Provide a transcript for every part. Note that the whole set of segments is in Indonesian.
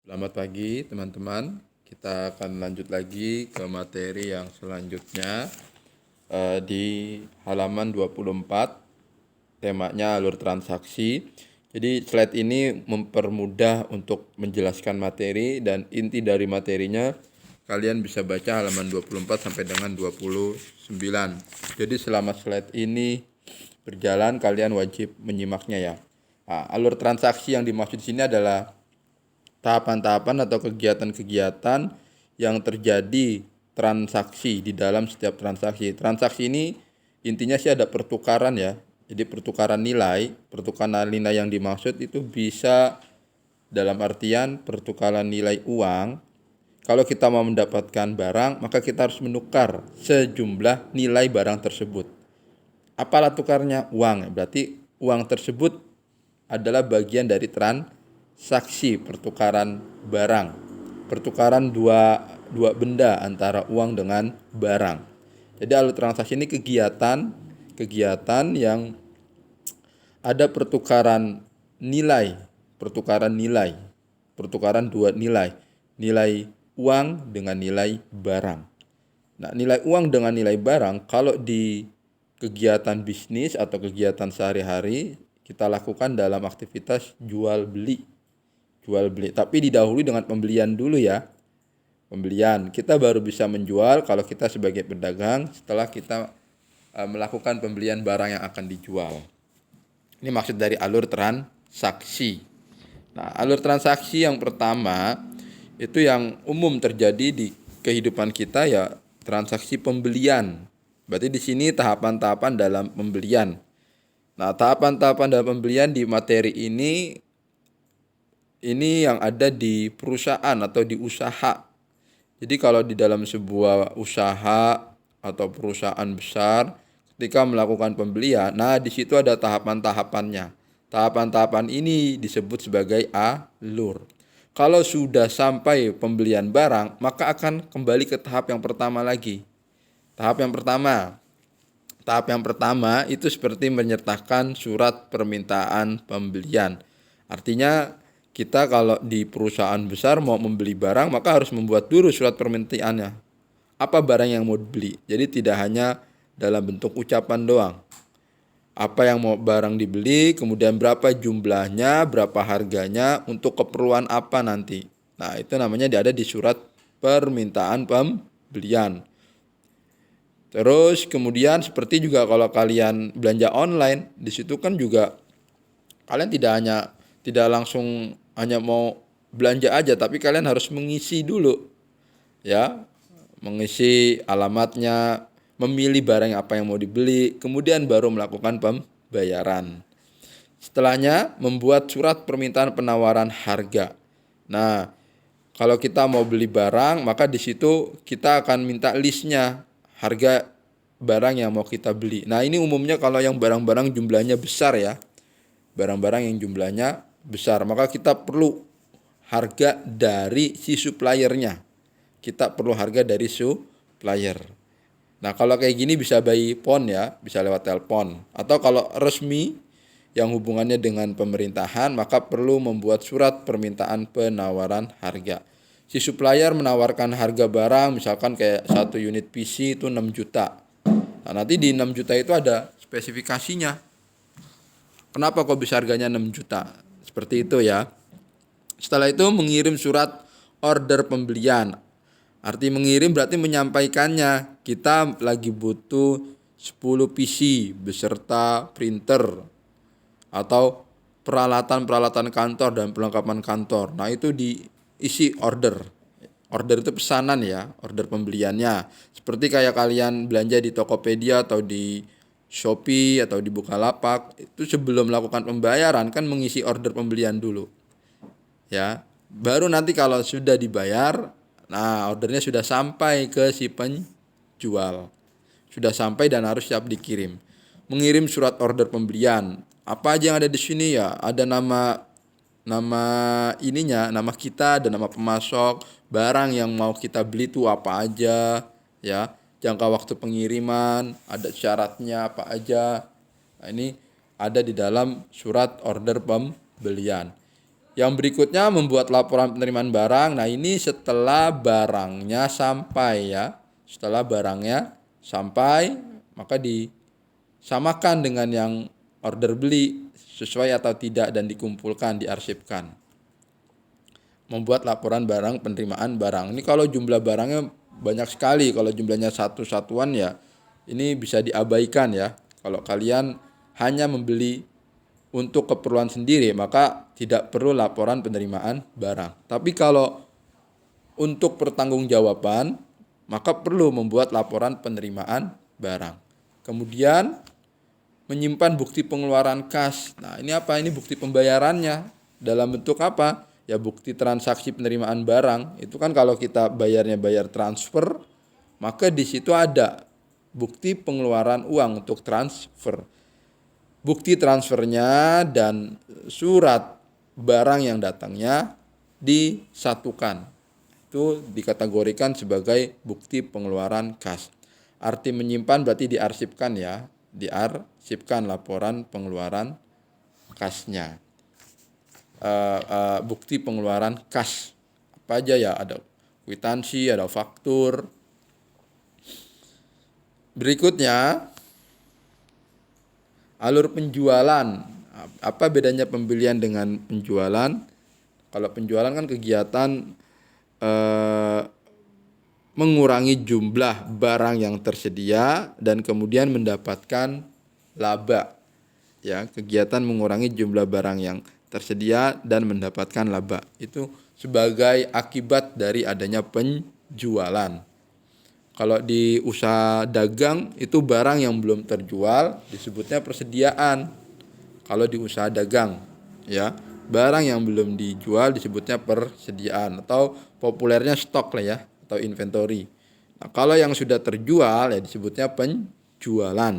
Selamat pagi teman-teman. Kita akan lanjut lagi ke materi yang selanjutnya di halaman 24. Temanya alur transaksi. Jadi slide ini mempermudah untuk menjelaskan materi dan inti dari materinya kalian bisa baca halaman 24 sampai dengan 29. Jadi selama slide ini berjalan kalian wajib menyimaknya ya. Nah, alur transaksi yang dimaksud di sini adalah tahapan-tahapan atau kegiatan-kegiatan yang terjadi transaksi di dalam setiap transaksi. Transaksi ini intinya sih ada pertukaran ya. Jadi pertukaran nilai yang dimaksud itu bisa dalam artian pertukaran nilai uang. Kalau kita mau mendapatkan barang, maka kita harus menukar sejumlah nilai barang tersebut. Apalah tukarnya? Uang. Berarti uang tersebut adalah bagian dari transaksi pertukaran barang. Pertukaran dua benda antara uang dengan barang. Jadi alur transaksi ini kegiatan yang ada pertukaran nilai, pertukaran dua nilai uang dengan nilai barang. Nah, nilai uang dengan nilai barang kalau di kegiatan bisnis atau kegiatan sehari-hari kita lakukan dalam aktivitas jual beli. Tapi didahului dengan pembelian dulu ya. Pembelian, kita baru bisa menjual kalau kita sebagai pedagang setelah kita melakukan pembelian barang yang akan dijual. Ini maksud dari alur transaksi. Nah, alur transaksi yang pertama itu yang umum terjadi di kehidupan kita ya transaksi pembelian. Berarti di sini tahapan-tahapan dalam pembelian. Nah, tahapan-tahapan dalam pembelian di materi ini yang ada di perusahaan atau di usaha. Jadi kalau di dalam sebuah usaha atau perusahaan besar ketika melakukan pembelian, nah di situ ada tahapan-tahapannya. Tahapan-tahapan ini disebut sebagai alur. Kalau sudah sampai pembelian barang, maka akan kembali ke tahap yang pertama lagi. Tahap yang pertama itu seperti menyertakan surat permintaan pembelian. Artinya kita kalau di perusahaan besar mau membeli barang maka harus membuat dulu surat permintaannya. Apa barang yang mau dibeli. Jadi tidak hanya dalam bentuk ucapan doang. Apa yang mau barang dibeli, kemudian berapa jumlahnya, berapa harganya, untuk keperluan apa nanti. Nah, itu namanya ada di surat permintaan pembelian. Terus kemudian seperti juga kalau kalian belanja online, di situ kan juga kalian tidak langsung hanya mau belanja aja, tapi kalian harus mengisi dulu ya, mengisi alamatnya, memilih barang apa yang mau dibeli, kemudian baru melakukan pembayaran. Setelahnya membuat surat permintaan penawaran harga. Nah, kalau kita mau beli barang, maka di situ kita akan minta listnya, harga barang yang mau kita beli. Nah, ini umumnya kalau yang barang-barang jumlahnya besar ya. Barang-barang yang jumlahnya besar, maka kita perlu harga dari si suppliernya. Kita perlu harga dari supplier. Nah, kalau kayak gini bisa by phone ya, bisa lewat telepon. Atau kalau resmi yang hubungannya dengan pemerintahan, maka perlu membuat surat permintaan penawaran harga. Si supplier menawarkan harga barang, misalkan kayak 1 unit PC itu 6 juta. Nah, nanti di 6 juta itu ada spesifikasinya. Kenapa kok bisa harganya 6 juta? Seperti itu ya. Setelah itu mengirim surat order pembelian. Arti mengirim berarti menyampaikannya. Kita lagi butuh 10 PC beserta printer atau peralatan-peralatan kantor dan perlengkapan kantor. Nah, itu diisi order. Order itu pesanan ya, order pembeliannya. Seperti kayak kalian belanja di Tokopedia atau di Shopee atau di Bukalapak, itu sebelum melakukan pembayaran kan mengisi order pembelian dulu. Ya. Baru nanti kalau sudah dibayar, nah ordernya sudah sampai ke si penjual. Sudah sampai dan harus siap dikirim. Mengirim surat order pembelian. Apa aja yang ada di sini ya? Ada nama ininya, nama kita, ada nama pemasok, barang yang mau kita beli itu apa aja, ya, jangka waktu pengiriman, ada syaratnya apa aja. Nah, ini ada di dalam surat order pembelian. Yang berikutnya membuat laporan penerimaan barang. Nah, ini setelah barangnya sampai ya. Setelah barangnya sampai, maka disamakan dengan yang order beli sesuai atau tidak dan dikumpulkan, diarsipkan. Membuat laporan barang penerimaan barang. Ini kalau jumlah barangnya banyak sekali, kalau jumlahnya satu satuan ya ini bisa diabaikan ya. Kalau kalian hanya membeli untuk keperluan sendiri maka tidak perlu laporan penerimaan barang. Tapi kalau untuk pertanggungjawaban maka perlu membuat laporan penerimaan barang. Kemudian menyimpan bukti pengeluaran kas. Nah, ini apa? Ini bukti pembayarannya. Dalam bentuk apa? Ya bukti transaksi penerimaan barang. Itu kan kalau kita bayarnya bayar transfer, maka di situ ada bukti pengeluaran uang untuk transfer. Bukti transfernya dan surat barang yang datangnya disatukan. Itu dikategorikan sebagai bukti pengeluaran kas. Arti menyimpan berarti diarsipkan ya. Diarsipkan laporan pengeluaran kasnya. Bukti pengeluaran kas. Apa aja ya? Ada kwitansi, ada faktur. Berikutnya, alur penjualan. Apa bedanya pembelian dengan penjualan? Kalau penjualan kan kegiatan mengurangi jumlah barang yang tersedia dan kemudian mendapatkan laba. Ya, kegiatan mengurangi jumlah barang yang tersedia dan mendapatkan laba. Itu sebagai akibat dari adanya penjualan. Kalau di usaha dagang itu barang yang belum terjual disebutnya persediaan. Kalau di usaha dagang ya, barang yang belum dijual disebutnya persediaan atau populernya stok lah ya atau inventory. Nah, kalau yang sudah terjual ya disebutnya penjualan.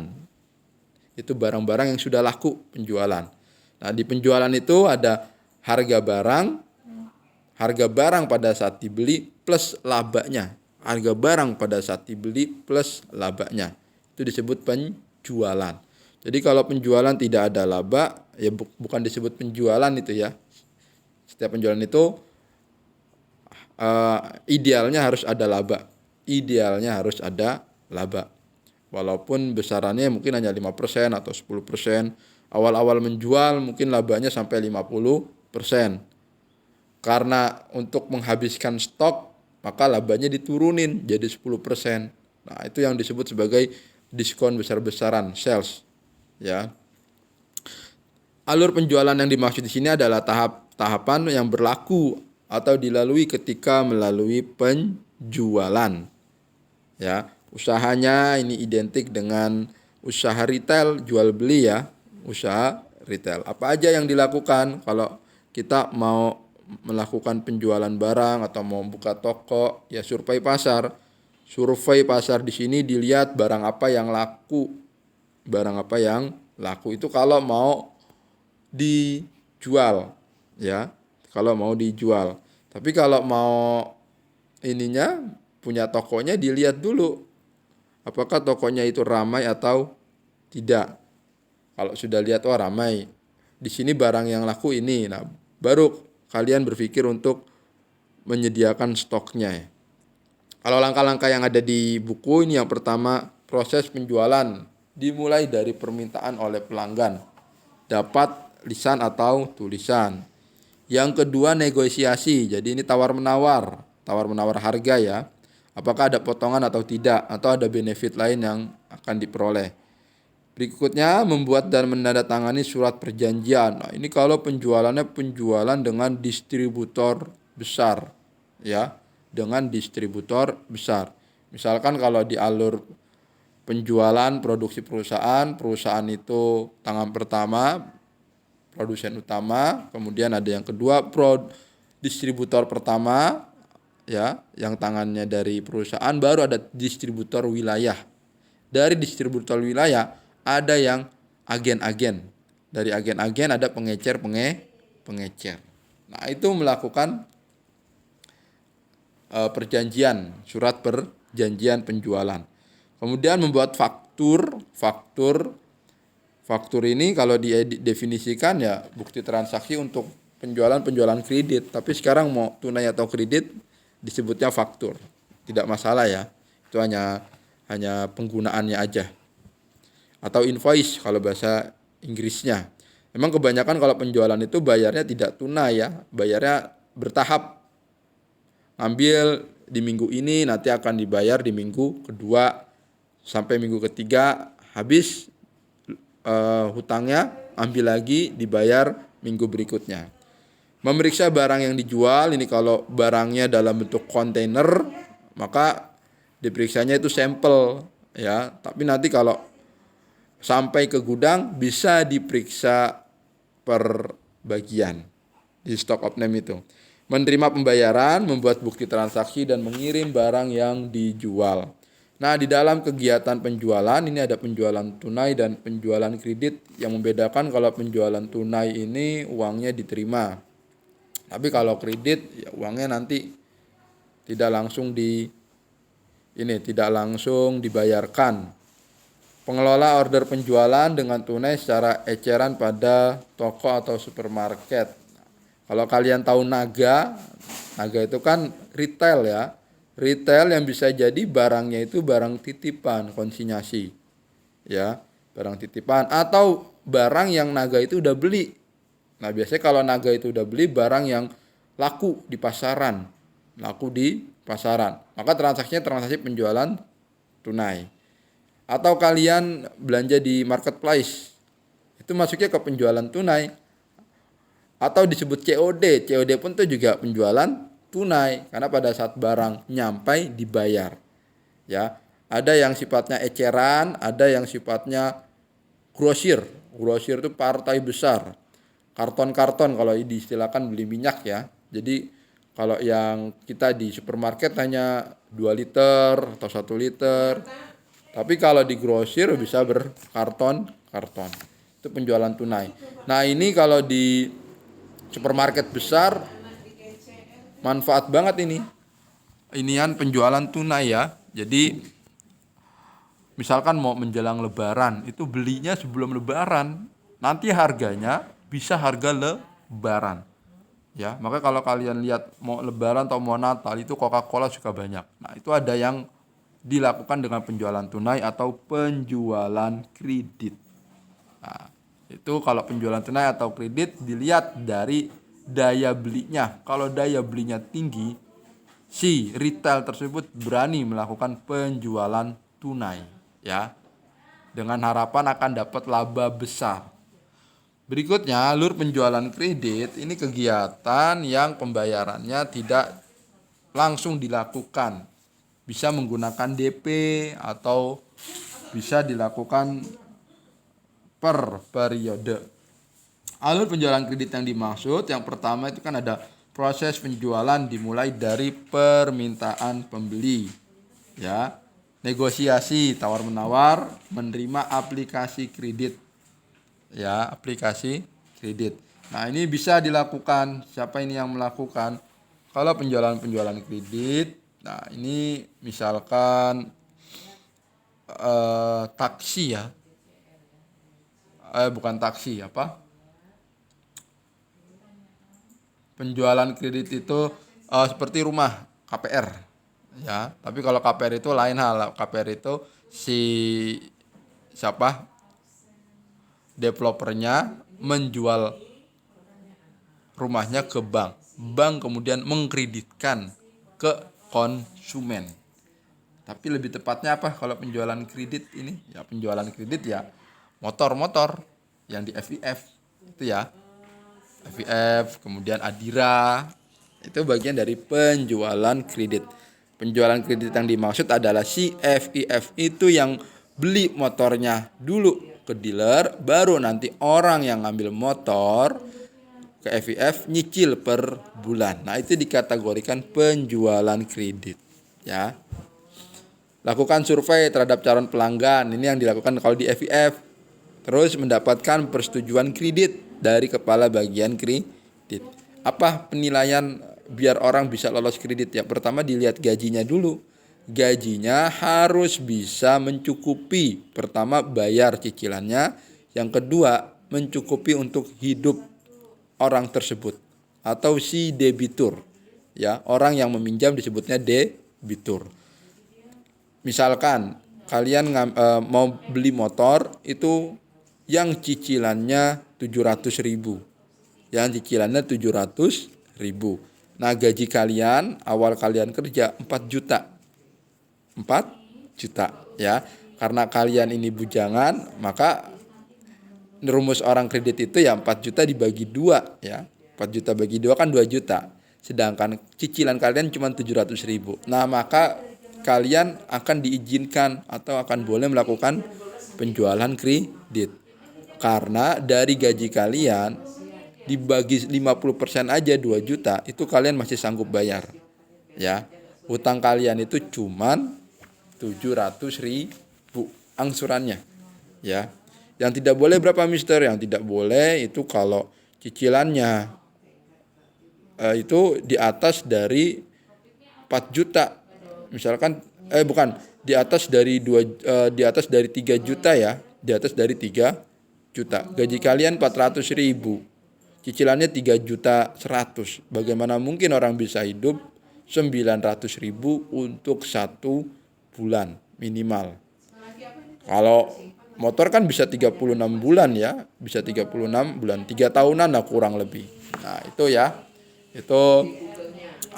Itu barang-barang yang sudah laku penjualan. Nah, di penjualan itu ada harga barang pada saat dibeli plus labanya. Harga barang pada saat dibeli plus labanya. Itu disebut penjualan. Jadi kalau penjualan tidak ada laba, ya bukan disebut penjualan itu ya. Setiap penjualan itu idealnya harus ada laba. Idealnya harus ada laba. Walaupun besarannya mungkin hanya 5% atau 10%. Awal-awal menjual mungkin labanya sampai 50%. Karena untuk menghabiskan stok maka labanya diturunin jadi 10%. Nah, itu yang disebut sebagai diskon besar-besaran, sales. Ya. Alur penjualan yang dimaksud di sini adalah tahapan yang berlaku atau dilalui ketika melalui penjualan. Ya, usahanya ini identik dengan usaha retail, jual beli ya, usaha retail. Apa aja yang dilakukan kalau kita mau melakukan penjualan barang atau mau buka toko, ya survei pasar. Survei pasar di sini dilihat barang apa yang laku. Barang apa yang laku itu kalau mau dijual, ya. Kalau mau dijual. Tapi kalau mau ininya punya tokonya dilihat dulu apakah tokonya itu ramai atau tidak. Kalau sudah lihat oh ramai, di sini barang yang laku ini. Nah, baru kalian berpikir untuk menyediakan stoknya ya. Kalau langkah-langkah yang ada di buku ini yang pertama proses penjualan dimulai dari permintaan oleh pelanggan. Dapat lisan atau tulisan. Yang kedua negosiasi. Jadi ini tawar-menawar harga ya. Apakah ada potongan atau tidak atau ada benefit lain yang akan diperoleh. Berikutnya membuat dan menandatangani surat perjanjian. Nah, ini kalau penjualannya penjualan dengan distributor besar ya, dengan distributor besar. Misalkan kalau di alur penjualan produksi perusahaan itu tangan pertama produsen utama, kemudian ada yang kedua distributor pertama ya, yang tangannya dari perusahaan, baru ada distributor wilayah. Dari distributor wilayah ada yang agen-agen. Dari agen-agen ada pengecer. Nah, itu melakukan perjanjian, surat perjanjian penjualan. Kemudian membuat faktur ini kalau didefinisikan ya bukti transaksi untuk penjualan kredit, tapi sekarang mau tunai atau kredit disebutnya faktur. Tidak masalah ya. Itu hanya penggunaannya aja. Atau invoice kalau bahasa Inggrisnya. Memang kebanyakan kalau penjualan itu bayarnya tidak tunai ya, bayarnya bertahap. Ambil di minggu ini, nanti akan dibayar di minggu kedua sampai minggu ketiga, habis hutangnya, ambil lagi, dibayar minggu berikutnya. Memeriksa barang yang dijual, ini kalau barangnya dalam bentuk kontainer, maka diperiksanya itu sampel ya. Tapi nanti kalau sampai ke gudang bisa diperiksa per bagian di stock of name itu. Menerima pembayaran, membuat bukti transaksi, dan mengirim barang yang dijual. Nah, di dalam kegiatan penjualan ini ada penjualan tunai dan penjualan kredit. Yang membedakan kalau penjualan tunai ini uangnya diterima. Tapi kalau kredit ya uangnya nanti tidak langsung dibayarkan. Pengelola order penjualan dengan tunai secara eceran pada toko atau supermarket. Kalau kalian tahu Naga itu kan retail ya. Retail yang bisa jadi barangnya itu barang titipan, konsinyasi. Ya, barang titipan atau barang yang Naga itu udah beli. Nah, biasanya kalau Naga itu udah beli barang yang laku di pasaran. Maka transaksinya transaksi penjualan tunai. Atau kalian belanja di marketplace, itu masuknya ke penjualan tunai. Atau disebut COD. COD pun itu juga penjualan tunai, karena pada saat barang nyampai dibayar. Ya, ada yang sifatnya eceran, ada yang sifatnya grosir. Grosir itu partai besar. Karton-karton kalau diistilahkan beli minyak ya. Jadi kalau yang kita di supermarket hanya 2 liter atau 1 liter. Tapi kalau di grosir bisa berkarton-karton. Itu penjualan tunai. Nah, ini kalau di supermarket besar manfaat banget ini. Inian penjualan tunai ya. Jadi misalkan mau menjelang lebaran, itu belinya sebelum lebaran. Nanti harganya bisa harga lebaran. Ya, maka kalau kalian lihat mau lebaran atau mau Natal itu Coca-Cola juga banyak. Nah, itu ada yang dilakukan dengan penjualan tunai atau penjualan kredit. Nah, itu kalau penjualan tunai atau kredit dilihat dari daya belinya. Kalau daya belinya tinggi, si retail tersebut berani melakukan penjualan tunai, ya, dengan harapan akan dapat laba besar. Berikutnya, alur penjualan kredit ini kegiatan yang pembayarannya tidak langsung dilakukan. Bisa menggunakan DP atau bisa dilakukan per periode. Alur penjualan kredit yang dimaksud, yang pertama itu kan ada proses penjualan dimulai dari permintaan pembeli. Ya, negosiasi tawar-menawar, menerima aplikasi kredit. Ya, aplikasi kredit. Nah, ini bisa dilakukan. Siapa ini yang melakukan? Kalau penjualan kredit, nah ini misalkan taksi ya. Bukan taksi, apa? Penjualan kredit itu seperti rumah KPR. Ya, tapi kalau KPR itu lain hal. KPR itu siapa? Developernya menjual rumahnya ke bank. Bank kemudian mengkreditkan ke konsumen. Tapi lebih tepatnya apa kalau penjualan kredit ini? Ya, penjualan kredit ya motor-motor yang di FIF itu ya. FIF, kemudian Adira. Itu bagian dari penjualan kredit. Penjualan kredit yang dimaksud adalah si FIF itu yang beli motornya dulu ke dealer, baru nanti orang yang ngambil motor ke FIF nyicil per bulan. Nah, itu dikategorikan penjualan kredit, ya. Lakukan survei terhadap calon pelanggan. Ini yang dilakukan kalau di FIF. Terus mendapatkan persetujuan kredit dari kepala bagian kredit. Apa penilaian biar orang bisa lolos kredit? Ya, pertama dilihat gajinya dulu. Gajinya harus bisa mencukupi. Pertama bayar cicilannya. Yang kedua mencukupi untuk hidup orang tersebut. atau si debitur. Ya, orang yang meminjam disebutnya debitur. Misalkan kalian mau beli motor itu yang cicilannya 700.000. Yang cicilannya 700.000. Nah, gaji kalian awal kalian kerja 4 juta. 4 juta ya. Karena kalian ini bujangan, maka rumus orang kredit itu ya 4 juta dibagi 2 ya. 4 juta bagi 2 kan 2 juta. Sedangkan cicilan kalian cuma 700.000. Nah, maka kalian akan diizinkan atau akan boleh melakukan penjualan kredit. Karena dari gaji kalian dibagi 50% aja 2 juta, itu kalian masih sanggup bayar. Ya. Utang kalian itu cuman 700.000 angsurannya. Ya. Yang tidak boleh berapa, Mister? Yang tidak boleh itu kalau cicilannya itu di atas dari 4 juta. Misalkan di atas dari 3 juta ya, di atas dari 3 juta. Gaji kalian 400.000. Cicilannya 3.100.000. Bagaimana mungkin orang bisa hidup 900.000 untuk 1 bulan minimal. Kalau motor kan bisa 36 bulan ya, bisa 36 bulan, 3 tahunan lah kurang lebih. Nah, itu ya. Itu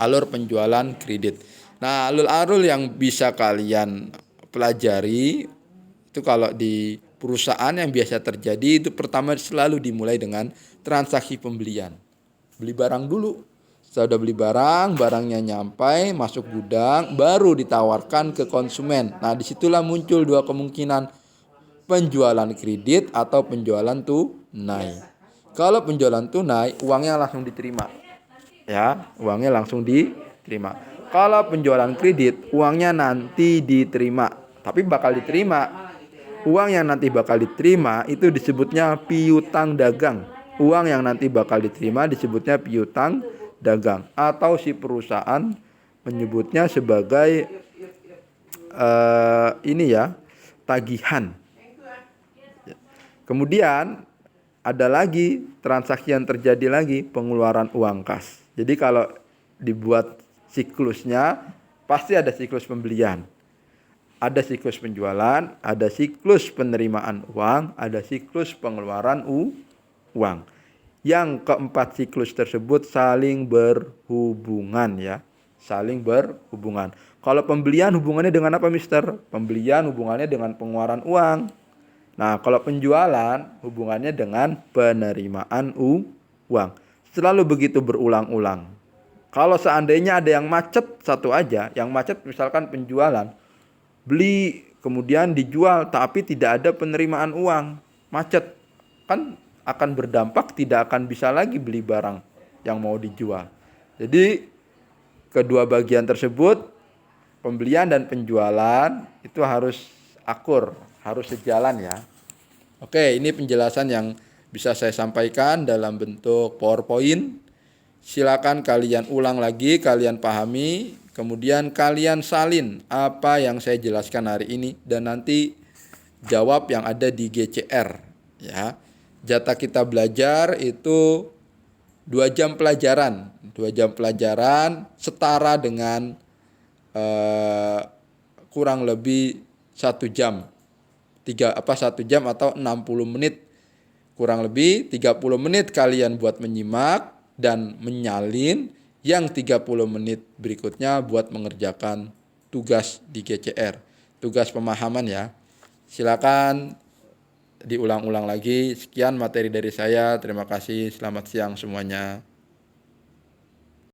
alur penjualan kredit. Nah, alur-alur yang bisa kalian pelajari itu kalau di perusahaan yang biasa terjadi itu pertama selalu dimulai dengan transaksi pembelian. Beli barang dulu. Setelah udah beli barang, barangnya nyampai, masuk gudang, baru ditawarkan ke konsumen. Nah, disitulah muncul 2 kemungkinan, penjualan kredit atau penjualan tunai. Kalau penjualan tunai, uangnya langsung diterima. Ya, uangnya langsung diterima. Kalau penjualan kredit, uangnya nanti diterima, tapi bakal diterima. Uang yang nanti bakal diterima itu disebutnya piutang dagang. Uang yang nanti bakal diterima disebutnya piutang dagang, atau si perusahaan menyebutnya sebagai tagihan. Kemudian ada lagi transaksi yang terjadi lagi, pengeluaran uang kas. Jadi kalau dibuat siklusnya, pasti ada siklus pembelian, ada siklus penjualan, ada siklus penerimaan uang, ada siklus pengeluaran uang. Yang keempat siklus tersebut saling berhubungan ya, saling berhubungan. Kalau pembelian hubungannya dengan apa, Mister? Pembelian hubungannya dengan pengeluaran uang. Nah, kalau penjualan hubungannya dengan penerimaan uang. Selalu begitu berulang-ulang. Kalau seandainya ada yang macet satu aja, yang macet misalkan penjualan, beli kemudian dijual tapi tidak ada penerimaan uang, macet, kan akan berdampak tidak akan bisa lagi beli barang yang mau dijual. Jadi kedua bagian tersebut, pembelian dan penjualan itu harus akur, harus sejalan ya. Oke, ini penjelasan yang bisa saya sampaikan dalam bentuk PowerPoint. Silakan kalian ulang lagi, kalian pahami, kemudian kalian salin apa yang saya jelaskan hari ini dan nanti jawab yang ada di GCR ya. Jatah kita belajar itu 2 jam pelajaran. 2 jam pelajaran setara dengan kurang lebih 1 jam. 1 jam atau 60 menit. Kurang lebih 30 menit kalian buat menyimak dan menyalin, yang 30 menit berikutnya buat mengerjakan tugas di GCR. Tugas pemahaman ya. Silakan diulang-ulang lagi. Sekian materi dari saya. Terima kasih. Selamat siang semuanya.